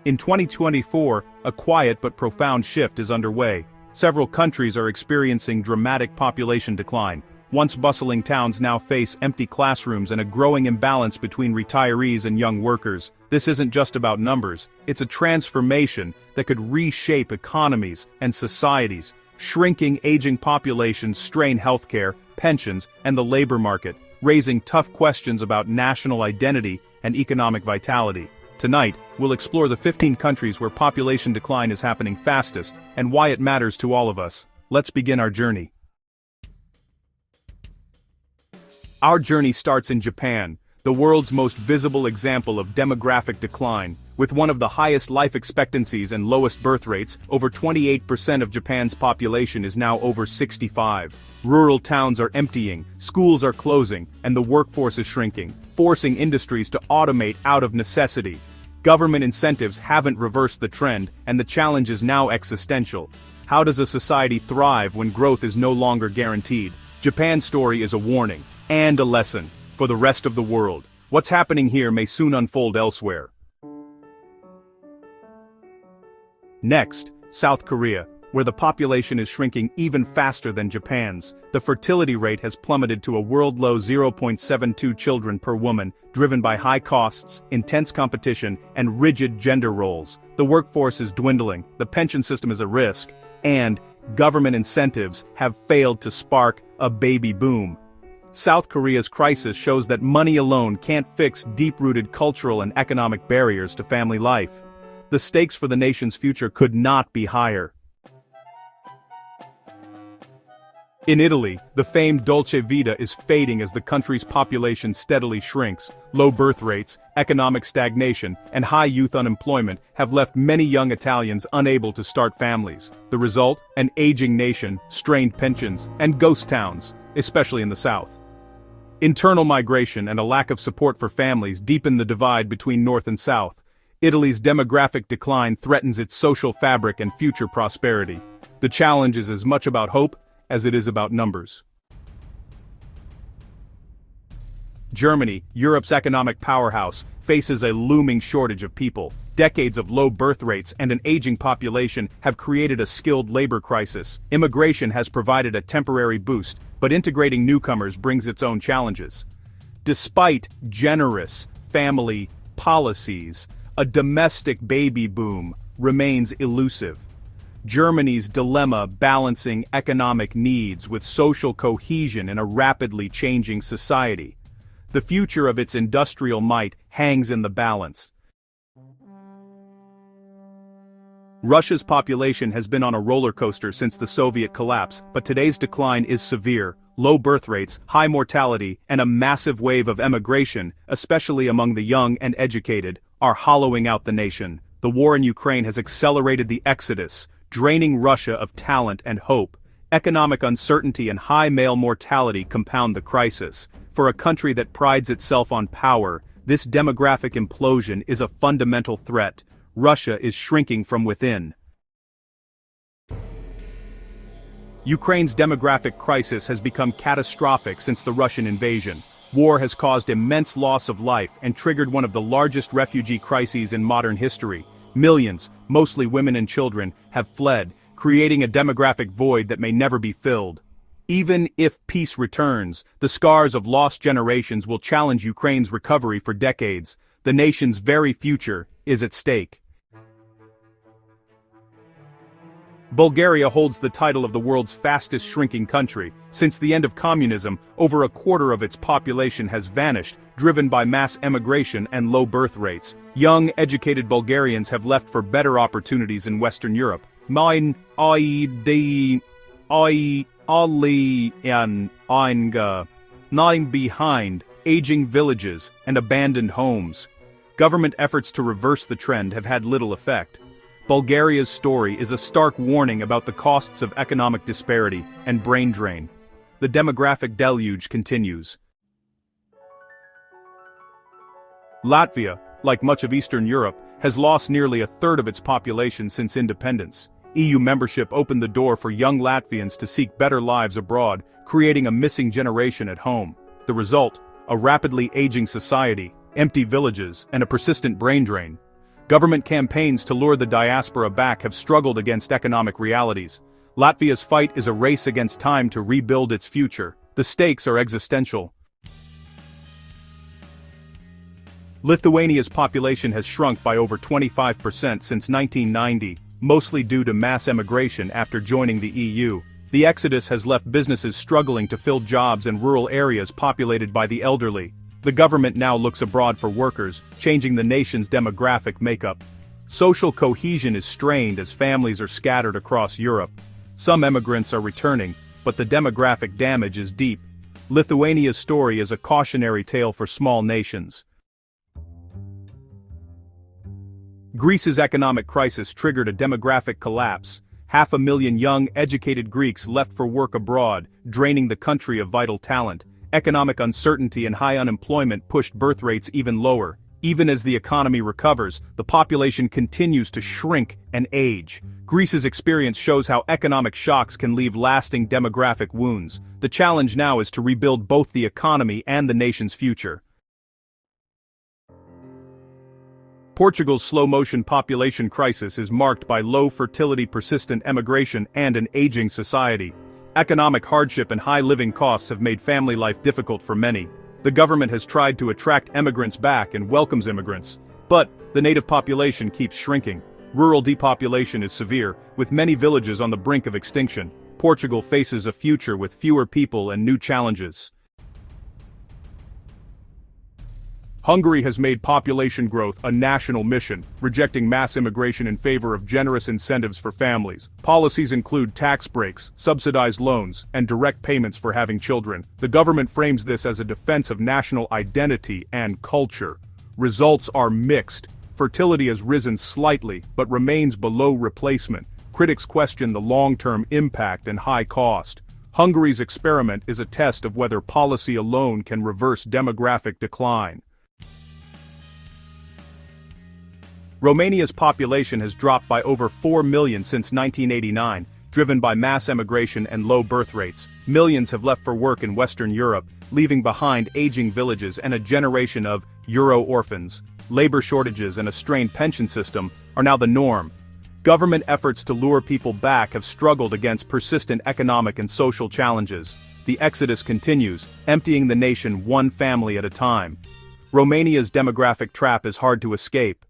In 2024, a quiet but profound shift is underway. Several countries are experiencing dramatic population decline. Once bustling towns now face empty classrooms and a growing imbalance between retirees and young workers. This isn't just about numbers, it's a transformation that could reshape economies and societies. Shrinking aging populations strain healthcare, pensions, and the labor market, raising tough questions about national identity and economic vitality. Tonight, we'll explore the 15 countries where population decline is happening fastest, and why it matters to all of us. Let's begin our journey. Our journey starts in Japan, the world's most visible example of demographic decline. With one of the highest life expectancies and lowest birth rates, over 28% of Japan's population is now over 65. Rural towns are emptying, schools are closing, and the workforce is shrinking, forcing industries to automate out of necessity. Government incentives haven't reversed the trend, and the challenge is now existential. How does a society thrive when growth is no longer guaranteed? Japan's story is a warning, and a lesson, for the rest of the world. What's happening here may soon unfold elsewhere. Next, South Korea, where the population is shrinking even faster than Japan's. The fertility rate has plummeted to a world low 0.72 children per woman, driven by high costs, intense competition, and rigid gender roles. The workforce is dwindling, the pension system is at risk, and government incentives have failed to spark a baby boom. South Korea's crisis shows that money alone can't fix deep-rooted cultural and economic barriers to family life. The stakes for the nation's future could not be higher. In Italy, the famed Dolce Vita is fading as the country's population steadily shrinks. Low birth rates, economic stagnation, and high youth unemployment have left many young Italians unable to start families. The result? An aging nation, strained pensions, and ghost towns, especially in the south. Internal migration and a lack of support for families deepen the divide between north and south. Italy's demographic decline threatens its social fabric and future prosperity. The challenge is as much about hope as it is about numbers. Germany, Europe's economic powerhouse, faces a looming shortage of people. Decades of low birth rates and an aging population have created a skilled labor crisis. Immigration has provided a temporary boost, but integrating newcomers brings its own challenges. Despite generous family policies, a domestic baby boom remains elusive. Germany's dilemma balancing economic needs with social cohesion in a rapidly changing society. The future of its industrial might hangs in the balance. Russia's population has been on a roller coaster since the Soviet collapse, but today's decline is severe. Low birth rates, high mortality, and a massive wave of emigration, especially among the young and educated, are hollowing out the nation. The war in Ukraine has accelerated the exodus, draining Russia of talent and hope. Economic uncertainty and high male mortality compound the crisis. For a country that prides itself on power, this demographic implosion is a fundamental threat. Russia is shrinking from within. Ukraine's demographic crisis has become catastrophic since the Russian invasion. War has caused immense loss of life and triggered one of the largest refugee crises in modern history. Millions, mostly women and children, have fled, creating a demographic void that may never be filled. Even if peace returns, the scars of lost generations will challenge Ukraine's recovery for decades. The nation's very future is at stake. Bulgaria holds the title of the world's fastest shrinking country. Since the end of communism, over a quarter of its population has vanished, driven by mass emigration and low birth rates. Young, educated Bulgarians have left for better opportunities in Western Europe. Behind, aging villages and abandoned homes. Government efforts to reverse the trend have had little effect. Bulgaria's story is a stark warning about the costs of economic disparity and brain drain. The demographic deluge continues. Latvia, like much of Eastern Europe, has lost nearly a third of its population since independence. EU membership opened the door for young Latvians to seek better lives abroad, creating a missing generation at home. The result? A rapidly aging society, empty villages, and a persistent brain drain. Government campaigns to lure the diaspora back have struggled against economic realities. Latvia's fight is a race against time to rebuild its future. The stakes are existential. Lithuania's population has shrunk by over 25% since 1990, mostly due to mass emigration after joining the EU. The exodus has left businesses struggling to fill jobs in rural areas populated by the elderly. The government now looks abroad for workers, changing the nation's demographic makeup. Social cohesion is strained as families are scattered across Europe. Some emigrants are returning, but the demographic damage is deep. Lithuania's story is a cautionary tale for small nations. Greece's economic crisis triggered a demographic collapse. 500,000 young, educated Greeks left for work abroad, draining the country of vital talent. Economic uncertainty and high unemployment pushed birth rates even lower. Even as the economy recovers, the population continues to shrink and age. Greece's experience shows how economic shocks can leave lasting demographic wounds. The challenge now is to rebuild both the economy and the nation's future. Portugal's slow-motion population crisis is marked by low fertility, persistent emigration, and an aging society. Economic hardship and high living costs have made family life difficult for many. The government has tried to attract immigrants back and welcomes immigrants, but the native population keeps shrinking. Rural depopulation is severe, with many villages on the brink of extinction. Portugal faces a future with fewer people and new challenges. Hungary has made population growth a national mission, rejecting mass immigration in favor of generous incentives for families. Policies include tax breaks, subsidized loans, and direct payments for having children. The government frames this as a defense of national identity and culture. Results are mixed. Fertility has risen slightly, but remains below replacement. Critics question the long-term impact and high cost. Hungary's experiment is a test of whether policy alone can reverse demographic decline. Romania's population has dropped by over 4 million since 1989, driven by mass emigration and low birth rates. Millions have left for work in Western Europe, leaving behind aging villages and a generation of Euro orphans. Labor shortages and a strained pension system are now the norm. Government efforts to lure people back have struggled against persistent economic and social challenges. The exodus continues, emptying the nation one family at a time. Romania's demographic trap is hard to escape.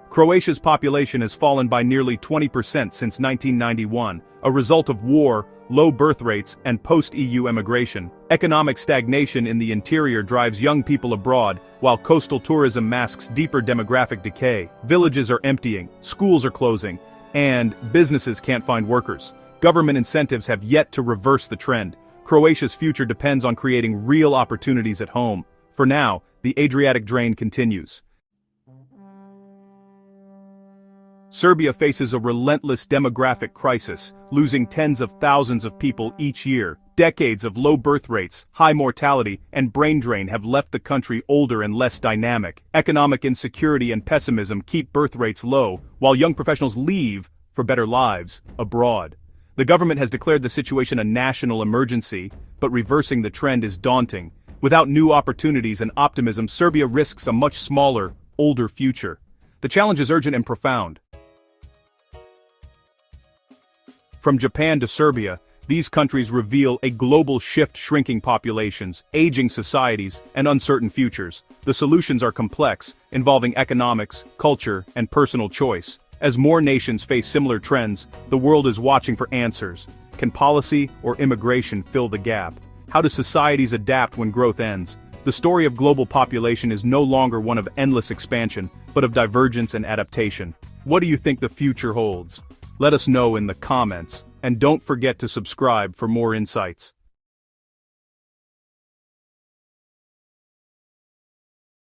Croatia's population has fallen by nearly 20% since 1991, a result of war, low birth rates, and post-EU emigration. Economic stagnation in the interior drives young people abroad, while coastal tourism masks deeper demographic decay. Villages are emptying, schools are closing, and businesses can't find workers. Government incentives have yet to reverse the trend. Croatia's future depends on creating real opportunities at home. For now, the Adriatic drain continues. Serbia faces a relentless demographic crisis, losing tens of thousands of people each year. Decades of low birth rates, high mortality, and brain drain have left the country older and less dynamic. Economic insecurity and pessimism keep birth rates low, while young professionals leave for better lives abroad. The government has declared the situation a national emergency, but reversing the trend is daunting. Without new opportunities and optimism, Serbia risks a much smaller, older future. The challenge is urgent and profound. From Japan to Serbia, these countries reveal a global shift: shrinking populations, aging societies, and uncertain futures. The solutions are complex, involving economics, culture, and personal choice. As more nations face similar trends, the world is watching for answers. Can policy or immigration fill the gap? How do societies adapt when growth ends? The story of global population is no longer one of endless expansion, but of divergence and adaptation. What do you think the future holds? Let us know in the comments, and don't forget to subscribe for more insights.